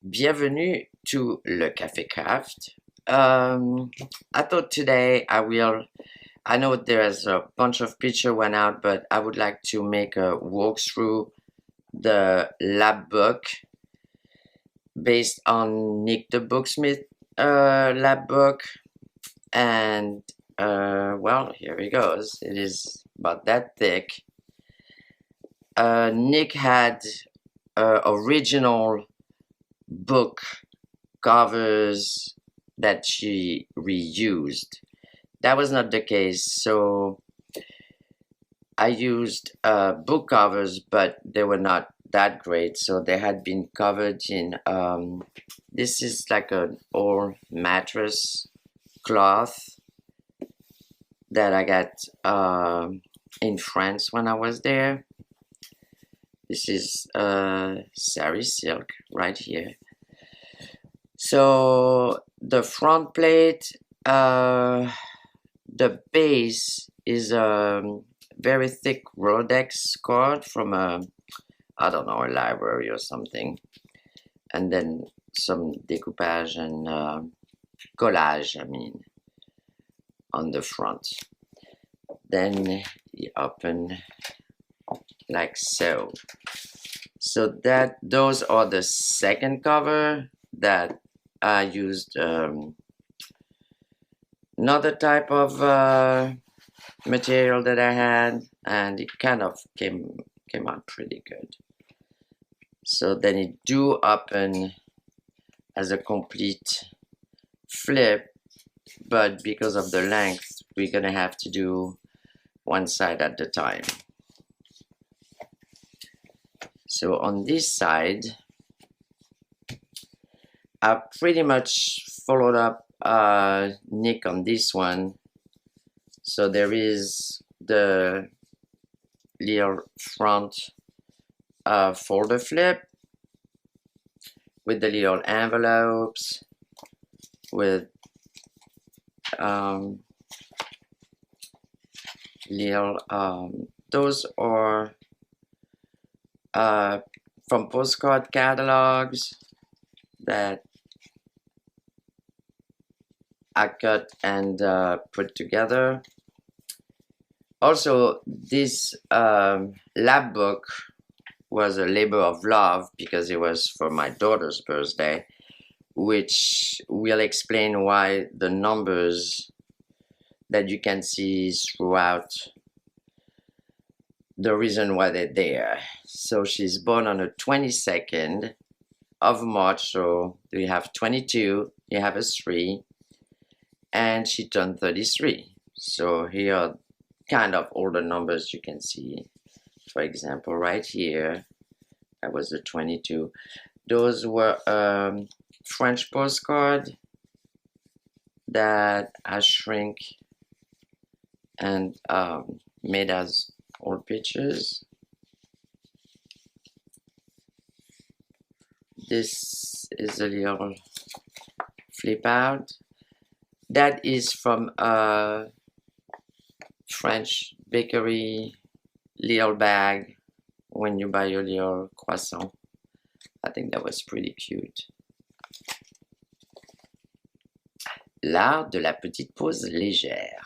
Bienvenue to Le Café Craft. I thought today I know there's a bunch of picture went out, but I would like to make a walkthrough the Lapbook based on Nik the Booksmith Lapbook. And well, here he goes. It is about that thick. Nik had original book covers that she reused. That was not the case, so I used book covers, but they were not that great. So they had been covered in this is like an old mattress cloth that I got in France when I was there. This is sari silk right here. So the front plate, the base is a very thick Rhodex cord from I don't know, a library or something, and then some découpage and collage, I mean, on the front. Then you open like so. So that those are the second cover that I used another type of material that I had, and it kind of came out pretty good. So then it do open as a complete flip, but because of the length, we're gonna have to do one side at a time. So on this side, I pretty much followed up Nik on this one. So there is the little front folder flip with the little envelopes with those are from postcard catalogs that I cut and put together. Also, this lab book was a labor of love because it was for my daughter's birthday, which will explain why the numbers that you can see throughout, the reason why they're there. So she's born on the 22nd of March, so you have 22, you have a 3, and she turned 33. So here are kind of all the numbers you can see. For example, right here, that was the 22. Those were French postcard that I shrink and made as old pictures. This is a little flip out. That is from a French bakery little bag when you buy your little croissant. I think that was pretty cute. L'art de la petite pause légère.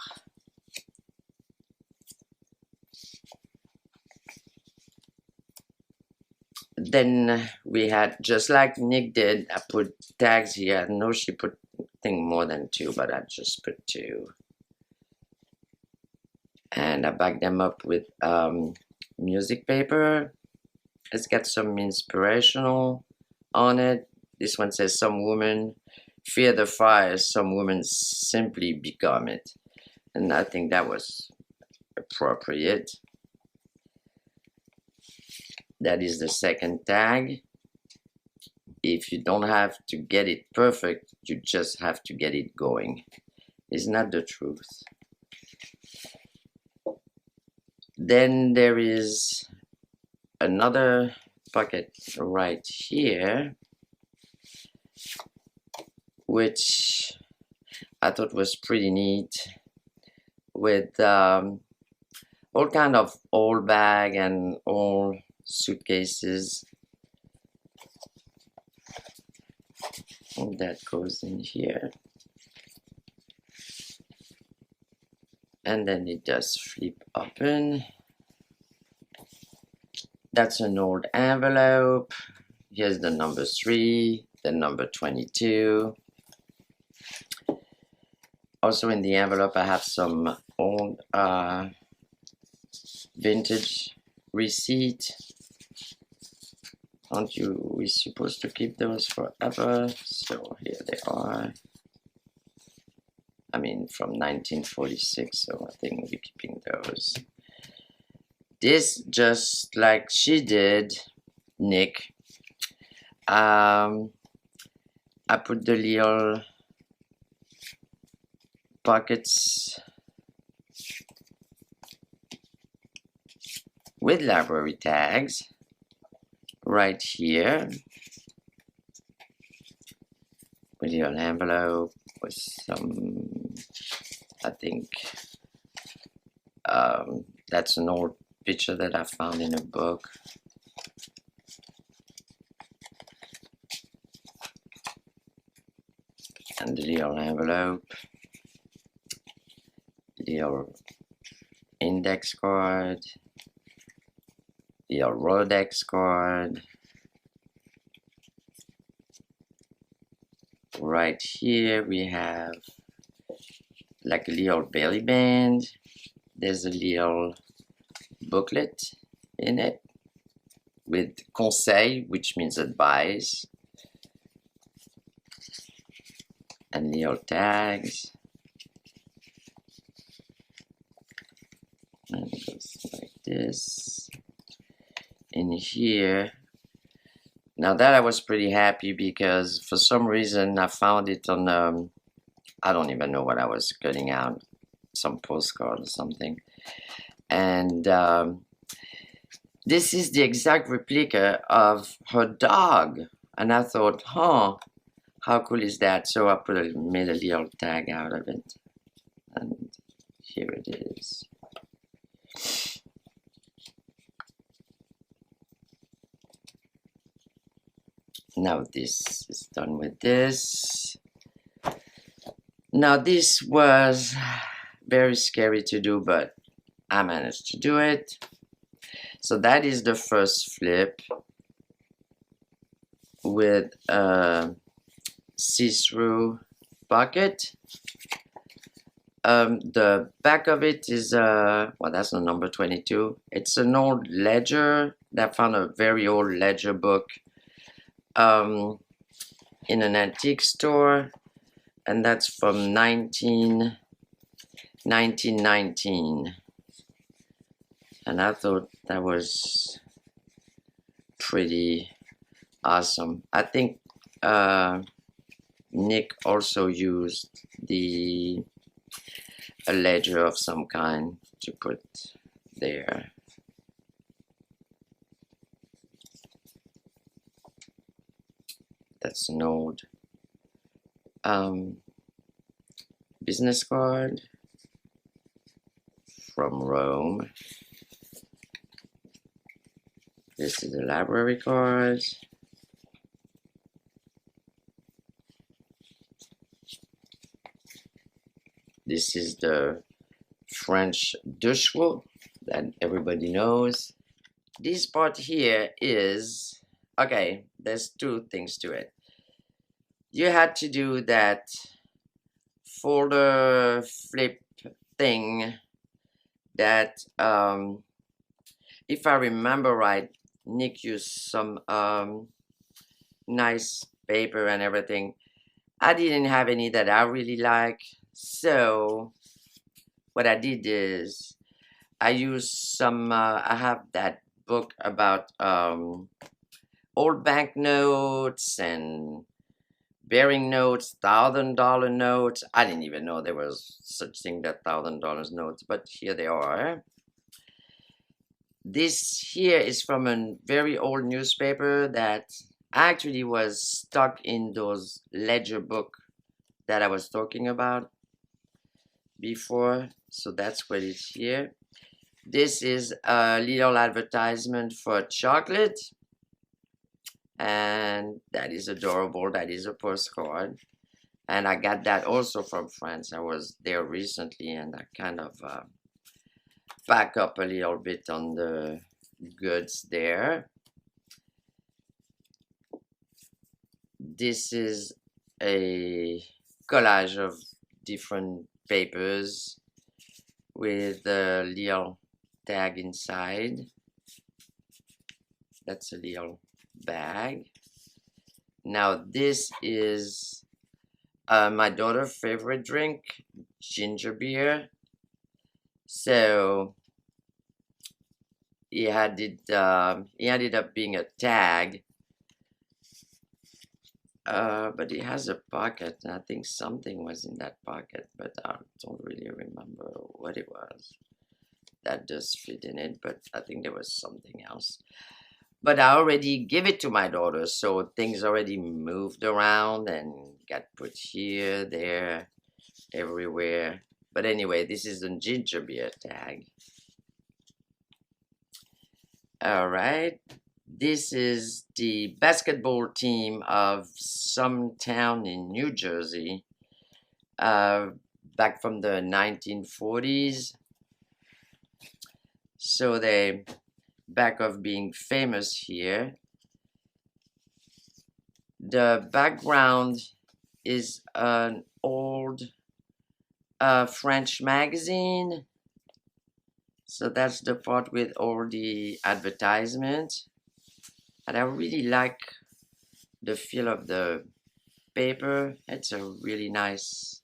Then we had, just like Nik did, I put tags here. I know she put, I think, more than 2, but I just put 2. And I backed them up with music paper. It's got some inspirational on it. This one says, "Some women fear the fire, some women simply become it." And I think that was appropriate. That is the second tag. If you don't have to get it perfect, you just have to get it going. Isn't that the truth? Then there is another pocket right here, which I thought was pretty neat, with all kind of old bag and old suitcases. And that goes in here. And then it does flip open. That's an old envelope. Here's the number 3, the number 22. Also in the envelope I have some old vintage receipt. Aren't we supposed to keep those forever? So here they are. I mean from 1946, so I think we're keeping those. This, just like she did, Nik, I put the little pockets with library tags right here, with a little envelope with some, I think that's an old picture that I found in a book. And the little envelope, little index card, little Rolodex card. Right here we have like a little belly band. There's a little booklet in it with conseil, which means advice, and little tags. And it goes like this. In here, now that I was pretty happy because for some reason I found it on I don't even know what I was cutting out, some postcard or something, and this is the exact replica of her dog, and I thought, huh, how cool is that? So I made a little tag out of it, and here it is. Now this is done with this. Now this was very scary to do, but I managed to do it. So that is the first flip with a see-through pocket. The back of it is well, that's the number 22. It's an old ledger that I found, a very old ledger book in an antique store, and that's from 1919. And I thought that was pretty awesome. I think Nik also used a ledger of some kind to put there. That's an old business card from Rome. This is the library card. This is the French dessous that everybody knows. This part here is, okay, there's two things to it. You had to do that folder flip thing that, if I remember right, Nik used some nice paper and everything. I didn't have any that I really like, so what I did is I used some, I have that book about old banknotes and bearing notes, $1,000 notes. I didn't even know there was such thing that $1,000 notes, but here they are. This here is from a very old newspaper that actually was stuck in those ledger book that I was talking about before. So that's what is here. This is a little advertisement for chocolate. And that is adorable. That is a postcard. And I got that also from France. I was there recently, and I kind of back up a little bit on the goods there. This is a collage of different papers with a little tag inside. That's a little bag. Now this is my daughter's favorite drink, ginger beer. So he ended up being a tag, but it has a pocket, and I think something was in that pocket, but I don't really remember what it was. That does fit in it, but I think there was something else. But I already give it to my daughter, so things already moved around and got put here, there, everywhere. But anyway, this is a ginger beer tag. All right. This is the basketball team of some town in New Jersey, back from the 1940s. So they back of being famous here. The background is an old French magazine. So that's the part with all the advertisements. And I really like the feel of the paper. It's a really nice,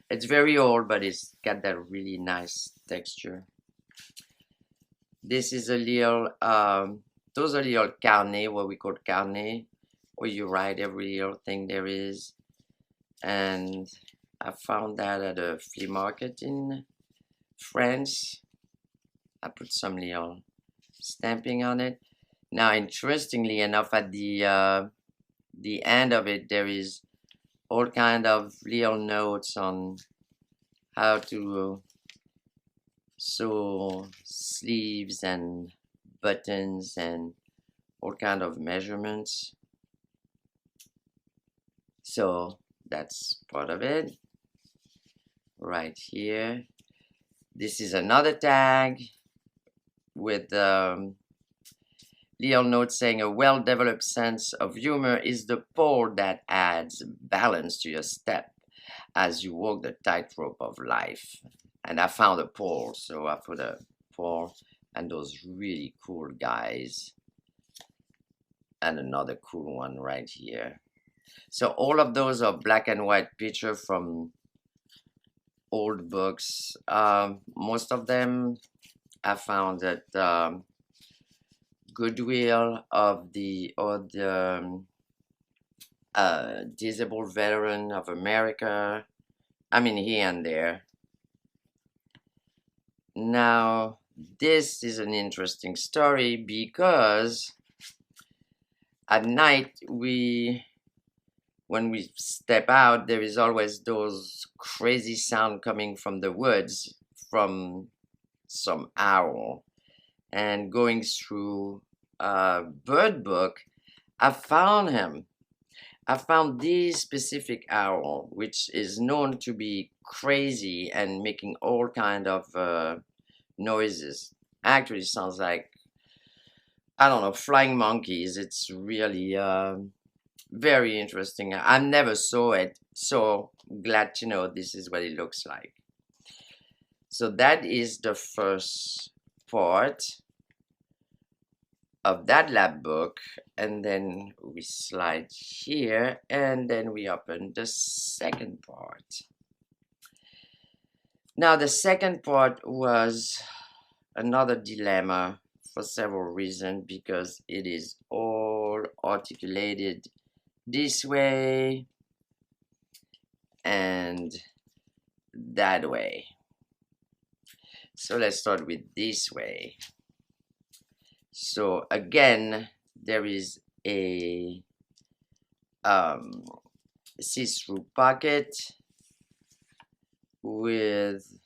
it's very old, but it's got that really nice texture. This is a little, those are little carnet, what we call carnet, where you write every little thing there is. And I found that at a flea market in France. I put some little stamping on it. Now, interestingly enough, at the end of it, there is all kind of little notes on how to sew sleeves and buttons and all kind of measurements. So that's part of it right here. This is another tag with little note saying a well-developed sense of humor is the pole that adds balance to your step as you walk the tightrope of life. And I found a pole, so I put a pole and those really cool guys. And another cool one right here. So all of those are black and white pictures from old books. Most of them I found at Goodwill of the Disabled Veteran of America. I mean, here and there. Now, this is an interesting story because at night when we step out, there is always those crazy sound coming from the woods from some owl. And going through a bird book, I found him. I found this specific owl, which is known to be crazy and making all kind of noises. Actually, sounds like, I don't know, flying monkeys. It's really very interesting. I never saw it, so glad to know this is what it looks like. So that is the first part of that lab book, and then we slide here, and then we open the second part. Now the second part was another dilemma for several reasons, because it is all articulated this way and that way. So let's start with this way. So again, there is a see-through pocket with,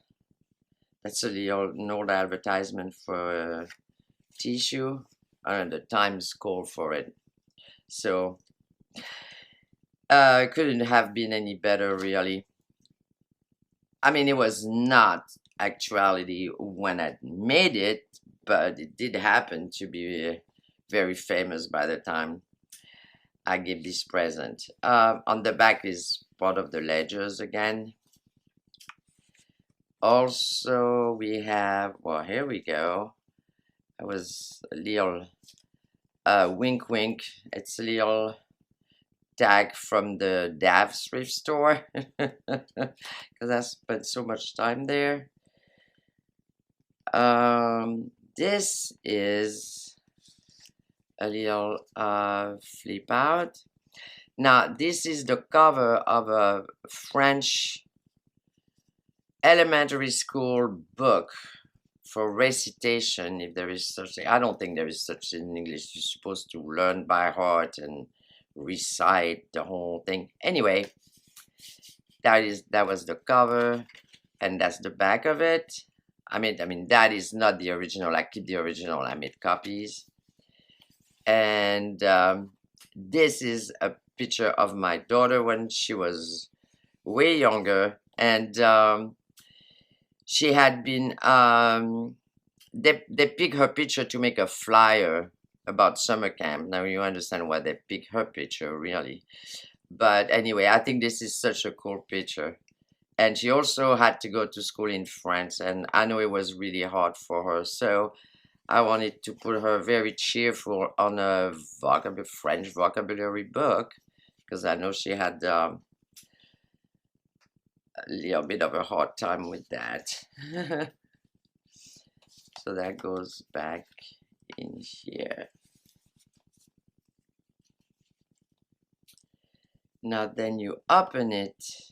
that's an old advertisement for tissue, and the Times called for it. So couldn't have been any better, really. I mean, it was not actuality when I made it, but it did happen to be very famous by the time I gave this present. On the back is part of the ledgers again. Also, we have, well, here we go. It was a little wink wink. It's a little tag from the Dav thrift store because I spent so much time there. This is a little flip out. Now, this is the cover of a French elementary school book for recitation, if there is such thing. I don't think there is such thing in English. You're supposed to learn by heart and recite the whole thing. Anyway, that was the cover, and that's the back of it. I mean that is not the original. I keep the original. I made copies. And this is a picture of my daughter when she was way younger, and she had been they picked her picture to make a flyer about summer camp. Now you understand why they picked her picture, really. But anyway, I think this is such a cool picture. And she also had to go to school in France, and I know it was really hard for her. So I wanted to put her very cheerful on a French vocabulary book, because I know she had a little bit of a hard time with that. So that goes back in here. Now then you open it.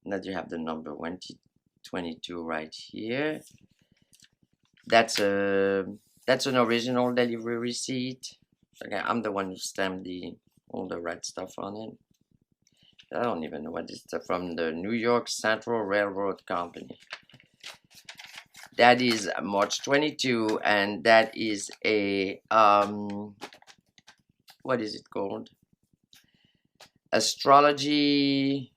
Now you have the number 2022 right here. That's an original delivery receipt. Okay, I'm the one who stamped all the red stuff on it. I don't even know what this is from. The New York Central Railroad Company. That is March 22, and that is a what is it called? Astrology,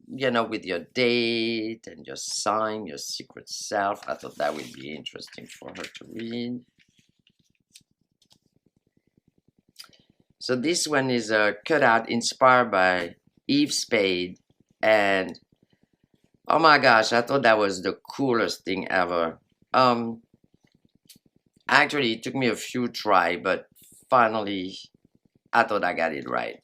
you know, with your date and your sign, your secret self. I thought that would be interesting for her to read. So this one is a cutout inspired by Eve Spade, and oh my gosh, I thought that was the coolest thing ever. Actually, it took me a few tries, but finally, I thought I got it right.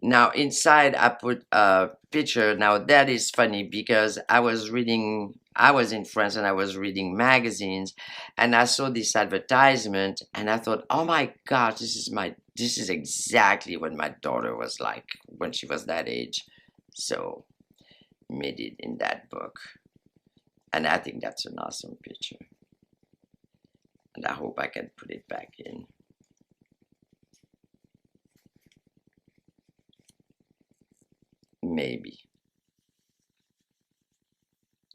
Now, inside, I put a picture. Now, that is funny because I was in France and I was reading magazines, and I saw this advertisement, and I thought, oh my gosh, this is exactly what my daughter was like when she was that age. So, made it in that book. And I think that's an awesome picture. And I hope I can put it back in. Maybe.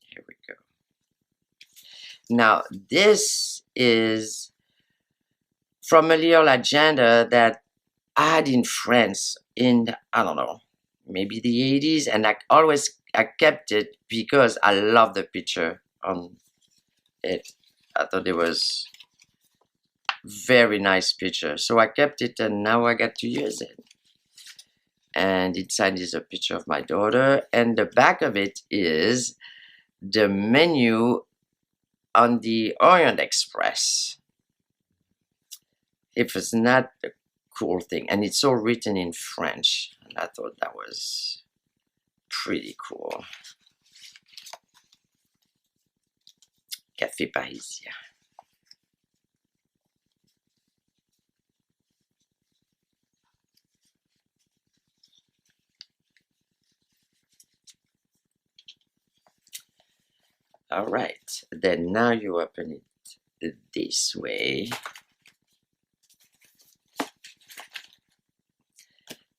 Here we go. Now, this is from a little agenda that I had in France in, I don't know, maybe the 80s. And I kept it because I love the picture on it. I thought it was very nice picture. So I kept it, and now I get to use it. And inside is a picture of my daughter, and the back of it is the menu on the Orient Express. It was not a cool thing, and it's all written in French, and I thought that was pretty cool. Café Parisien. All right, then now you open it this way.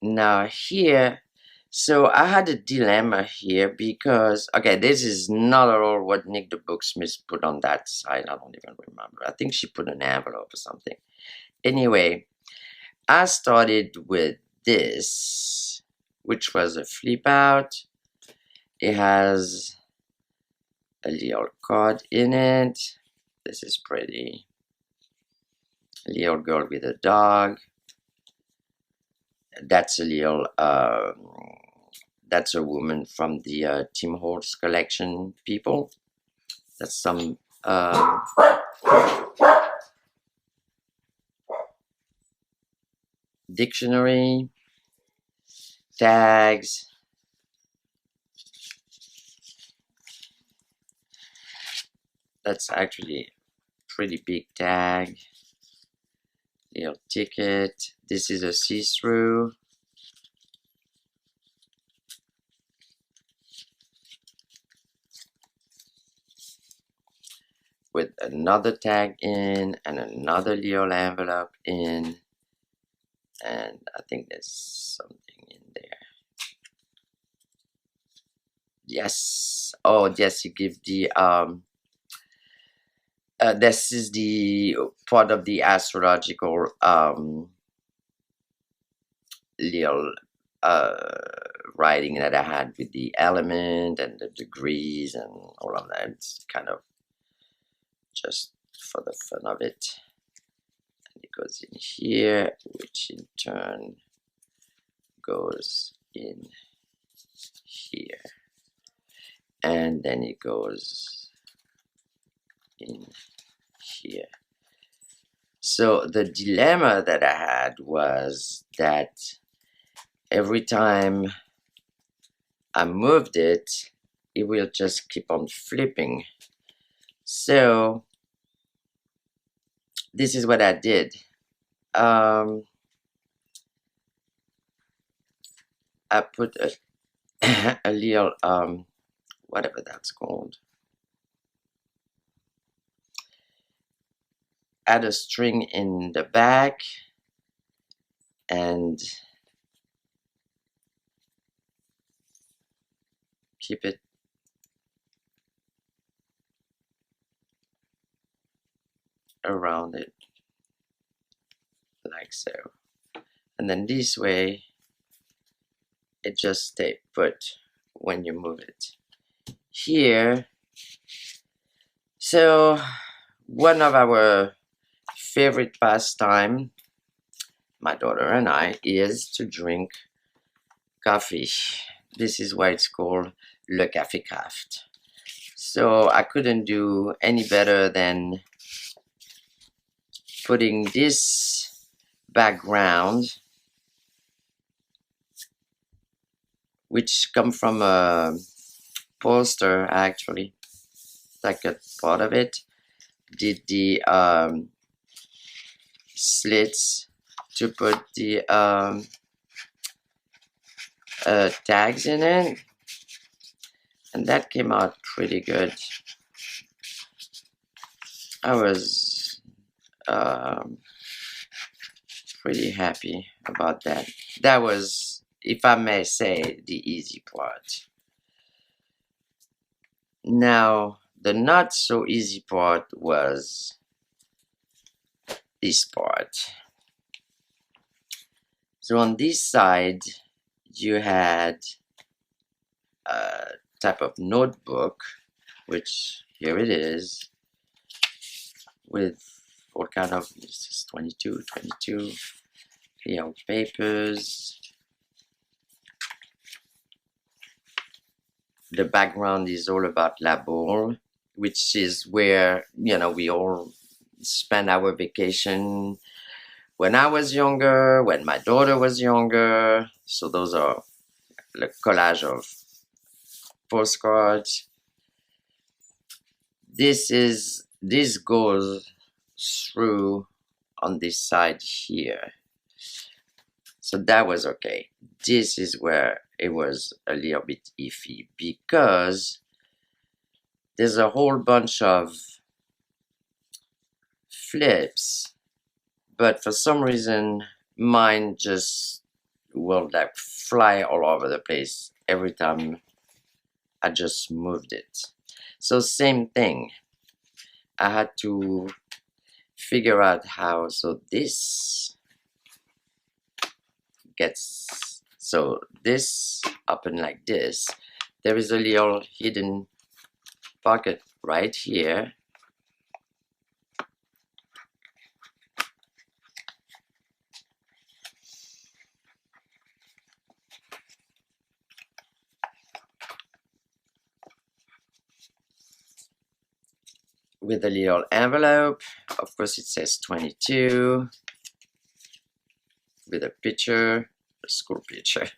Now here, so I had a dilemma here because, okay, this is not at all what Nik the Booksmith put on that side. I don't even remember. I think she put an envelope or something. Anyway, I started with this, which was a flip out. It has a little card in it. This is pretty. A little girl with a dog. That's a little. That's a woman from the Tim Holtz collection people. That's some dictionary, tags. That's actually a pretty big tag. Little ticket. This is a see-through. With another tag in and another little envelope in. And I think there's something in there. Yes. Oh, yes, you give the this is the part of the astrological little writing that I had with the element and the degrees and all of that. It's kind of just for the fun of it. And it goes in here, which in turn goes in here. And then it goes in here. So the dilemma that I had was that every time I moved it, it will just keep on flipping. So this is what I did. I put a little whatever that's called. Add a string in the back and keep it around it like so. And then this way it just stays put when you move it. Here, so one of our favorite pastime, my daughter and I, is to drink coffee. This is why it's called Le Café Craft. So I couldn't do any better than putting this background, which come from a poster actually, like a part of it. Did the slits to put the tags in it, and that came out pretty good. I was pretty happy about that. That was, if I may say, the easy part. Now, the not so easy part was this part. So on this side, you had a type of notebook, which here it is, with all kind of, this is 22, little papers. The background is all about Lapbook, which is where, you know, we all spend our vacation when I was younger, when my daughter was younger. So those are the collage of postcards. This goes through on this side here. So that was okay. This is where it was a little bit iffy, because there's a whole bunch of flips, but for some reason mine just will like fly all over the place every time I just moved it. So same thing, I had to figure out how. So this gets, so this open like this. There is a little hidden pocket right here. With a little envelope. Of course, it says 22 with a picture, a school picture.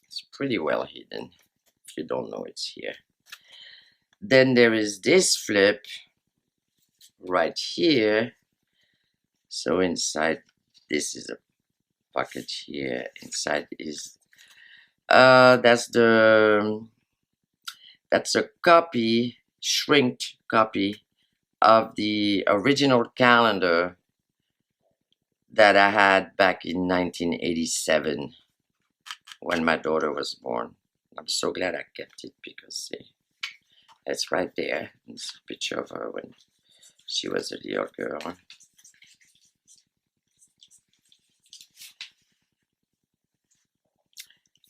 It's pretty well hidden if you don't know it's here. Then there is this flip right here. So inside, this is a pocket here. Inside is that's a copy, shrinked copy of the original calendar that I had back in 1987 when my daughter was born. I'm so glad I kept it because see, it's right there. It's a picture of her when she was a little girl.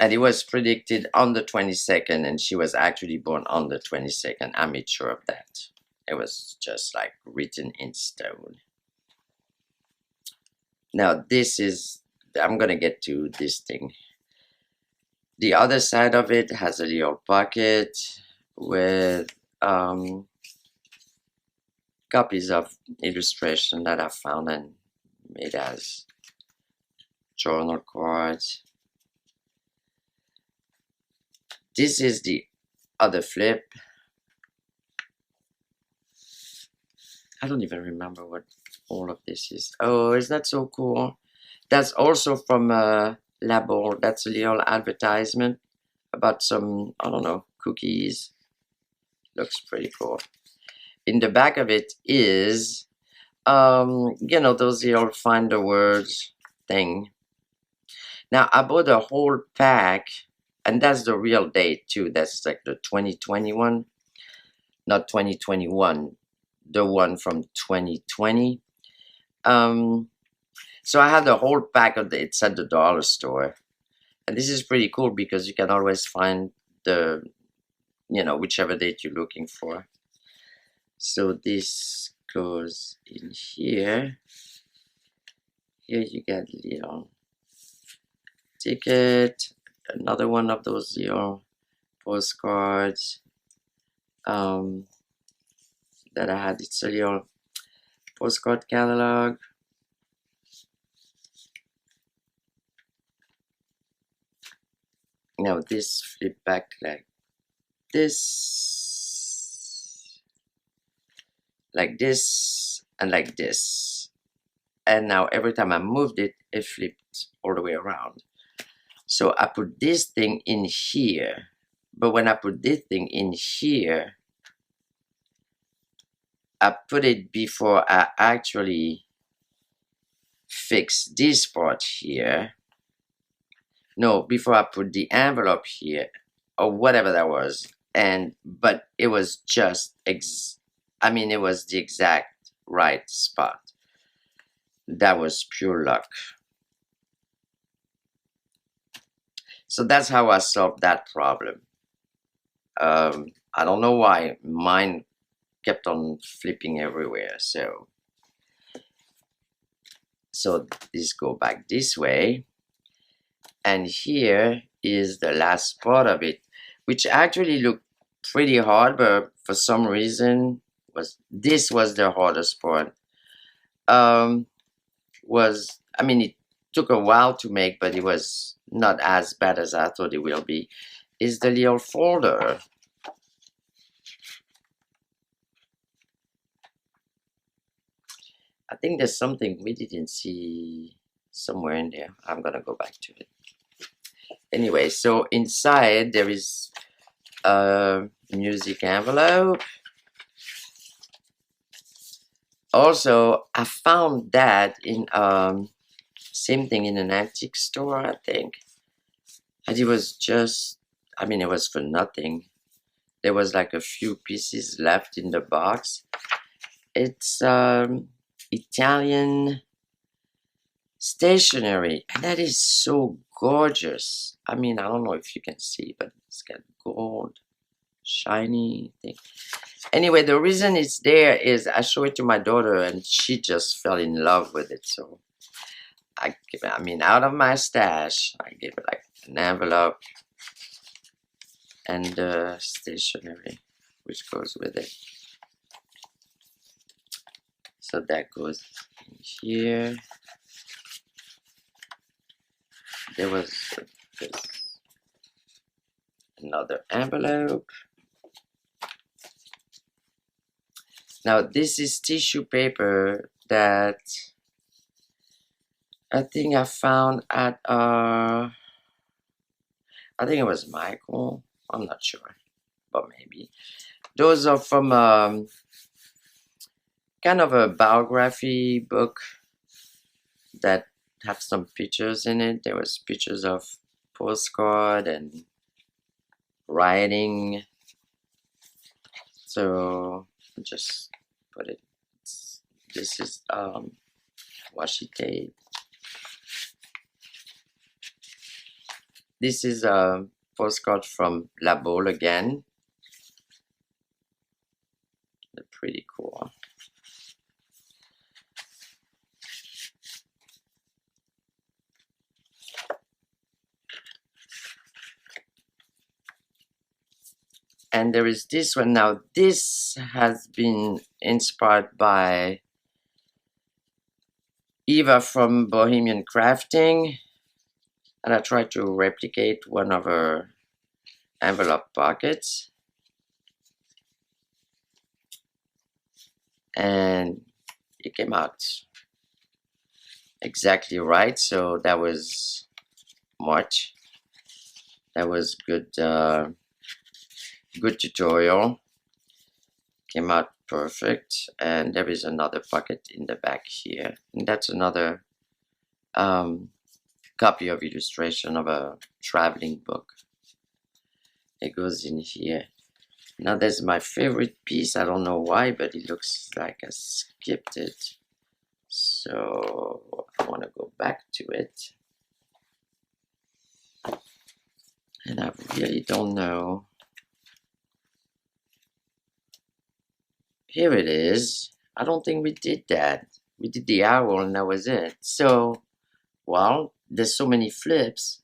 And it was predicted on the 22nd, and she was actually born on the 22nd. I made sure of that. It was just like written in stone. Now this is, I'm gonna get to this thing. The other side of it has a little pocket with copies of illustration that I found and made as journal cards. This is the other flip. I don't even remember what all of this is. Oh, is that so cool? That's also from Lapbook. That's a little advertisement about some, I don't know, cookies. Looks pretty cool. In the back of it is, you know, those little find the words thing. Now, I bought a whole pack, and that's the real date too. That's like the 2021, not 2021, the one from 2020. So I had the whole pack of it's at the dollar store. And this is pretty cool because you can always find the, you know, whichever date you're looking for. So this goes in here. Here you get a little ticket, another one of those little postcards that I had. It's a little postcard catalog. Now this flip back like this, and like this. And now every time I moved it, it flipped all the way around. So I put this thing in here, but when I put this thing in here, I put it before I actually fix this part here. No, before I put the envelope here, or whatever that was. But it was just, it was the exact right spot. That was pure luck. So that's how I solved that problem. I don't know why mine kept on flipping everywhere. So this go back this way. And here is the last part of it, which actually looked pretty hard, but for some reason this was the hardest part. It took a while to make, but it was not as bad as I thought it will be. Is the little folder. I think there's something we didn't see somewhere in there. I'm gonna go back to it. Anyway, so inside there is a music envelope. See, I found that in same thing in an antique store, I think. And it was just, I mean, it was for nothing. There was like a few pieces left in the box. It's Italian stationery, and that is so gorgeous. I mean, I don't know if you can see, but it's got gold, shiny thing. Anyway, the reason it's there is I show it to my daughter, and she just fell in love with it. So I mean, out of my stash, I gave her like an envelope and stationery, which goes with it. So that goes in here. There was this another envelope. Now this is tissue paper that I think I found at I think it was Michael. I'm not sure, but maybe. Those are from kind of a biography book that have some pictures in it. There was pictures of postcard and writing. So just put it. This is washi tape. This is a postcard from Lapbook again. They're pretty cool. And there is this one. Now this has been inspired by Eva from Bohemian Crafting, and I tried to replicate one of her envelope pockets, and it came out exactly right. So that was March. That was good. Good tutorial. Came out perfect. And there is another pocket in the back here, and that's another copy of illustration of a traveling book. It goes in here. Now there's my favorite piece. I don't know why, but it looks like I skipped it, so I want to go back to it, and I really don't know. Here it is. I don't think we did that. We did the owl and that was it. So, well, there's so many flips.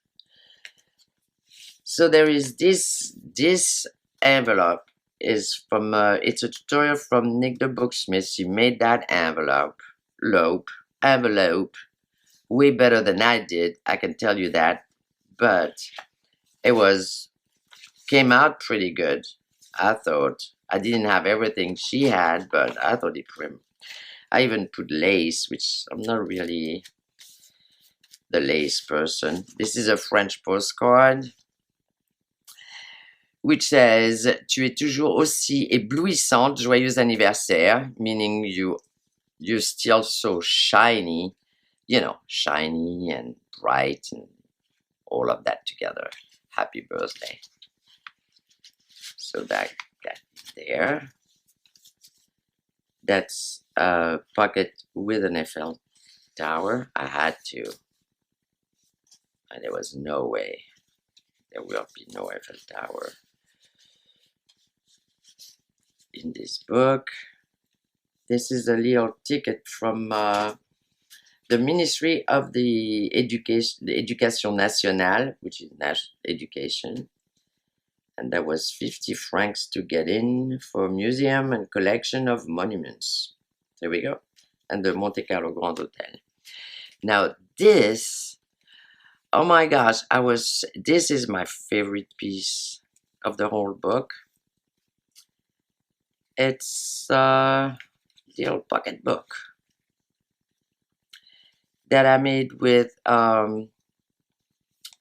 So there is this envelope is from, it's a tutorial from Nik the Booksmith. She made that envelope way better than I did, I can tell you that. But it came out pretty good, I thought. I didn't have everything she had, but I thought it prim. I even put lace, which I'm not really the lace person. This is a French postcard, which says, "Tu es toujours aussi éblouissante, joyeux anniversaire," meaning you're still so shiny, you know, shiny and bright and all of that together. Happy birthday. So that there. That's a pocket with an Eiffel Tower. I had to. And there was no way there will be no Eiffel Tower in this book. This is a little ticket from the Ministry of the Education Nationale, which is education. And that was 50 francs to get in for museum and collection of monuments. There we go. And the Monte Carlo Grand Hotel. Now this, oh my gosh, this is my favorite piece of the whole book. It's a little pocket book that I made with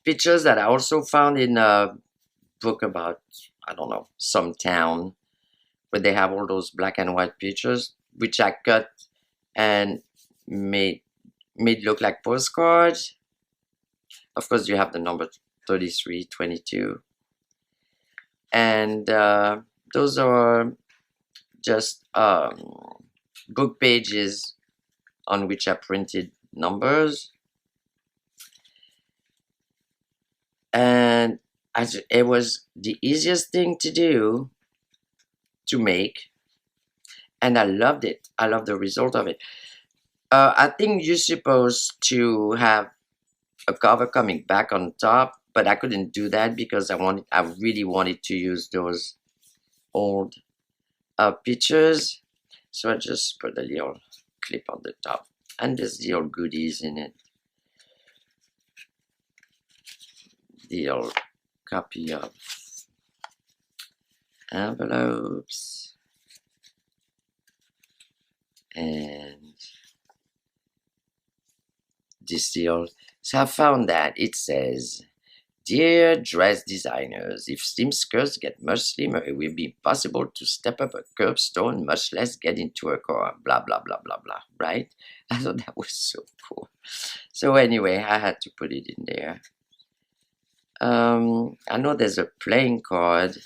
pictures that I also found in a book about, I don't know, some town where they have all those black and white pictures, which I cut and made made look like postcards. Of course, you have the number 33, 22. And those are just book pages on which I printed numbers. And it was the easiest thing to do to make. And I loved it. I love the result of it. I think you're supposed to have a cover coming back on top, but I couldn't do that because I really wanted to use those old pictures. So I just put a little clip on the top, and there's little goodies in it. The old copy of envelopes and this deal. So I found that it says, "Dear dress designers, if slim skirts get much slimmer, it will be impossible to step up a curbstone, much less get into a car." Blah, blah, blah, blah, blah, right? I thought that was so cool. So anyway, I had to put it in there. I know there's a playing card,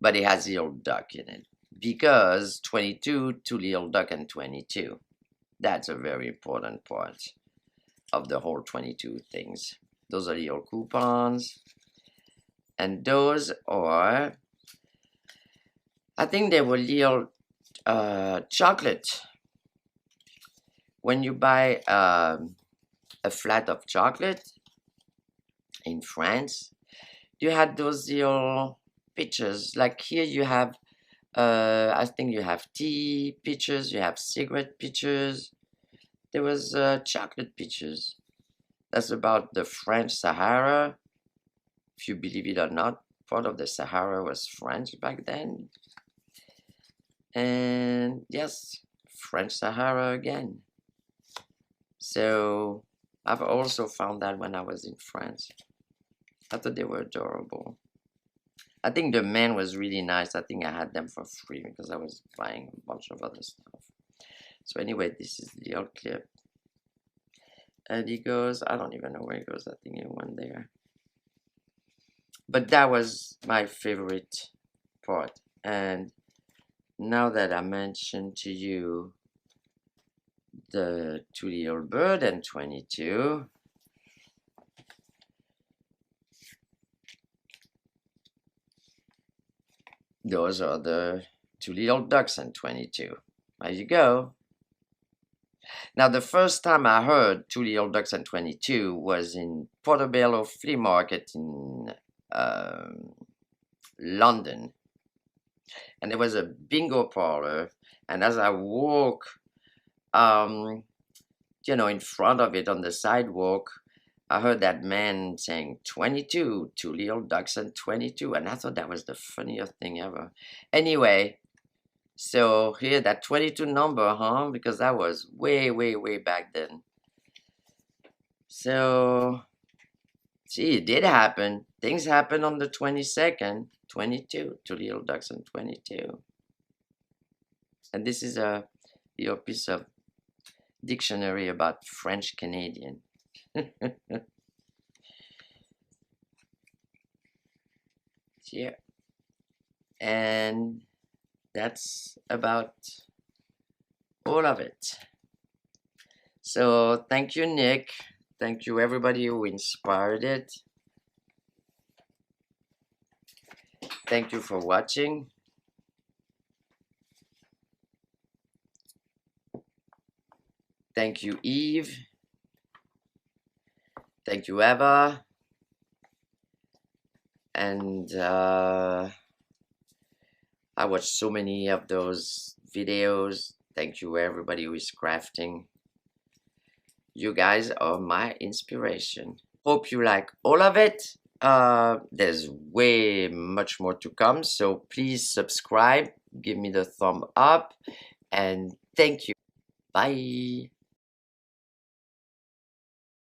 but it has the old duck in it. Because 22, two little duck and 22. That's a very important part of the whole 22 things. Those are little coupons. And those are, I think they were little chocolate. When you buy a flat of chocolate in France, you had those little pictures. Like here you have, I think you have tea pictures, you have cigarette pictures. There was chocolate pictures. That's about the French Sahara. If you believe it or not, part of the Sahara was French back then. And yes, French Sahara again. So I've also found that when I was in France. I thought they were adorable. I think the man was really nice. I think I had them for free because I was buying a bunch of other stuff. So anyway, this is the old clip. And he goes, I don't even know where he goes. I think he went there. But that was my favorite part. And now that I mentioned to you the two little bird and 22, those are the two little ducks and 22. There you go. Now, the first time I heard Two Little Ducks and 22 was in Portobello Flea Market in London. And there was a bingo parlor. And as I walk, you know, in front of it on the sidewalk, I heard that man saying 22, Two Little Ducks and 22. And I thought that was the funniest thing ever. Anyway, so here, that 22 number, huh? Because that was way, way, way back then. So, see, it did happen. Things happened on the 22nd. 22, Two Little Ducks and 22. And this is a little piece of dictionary about French Canadian. Yeah. And that's about all of it. So thank you, Nik. Thank you, everybody who inspired it. Thank you for watching. Thank you, Eve. Thank you, Eva. And I watched so many of those videos. Thank you, everybody who is crafting. You guys are my inspiration. Hope you like all of it. There's way much more to come, so please subscribe, give me the thumb up, and thank you. Bye.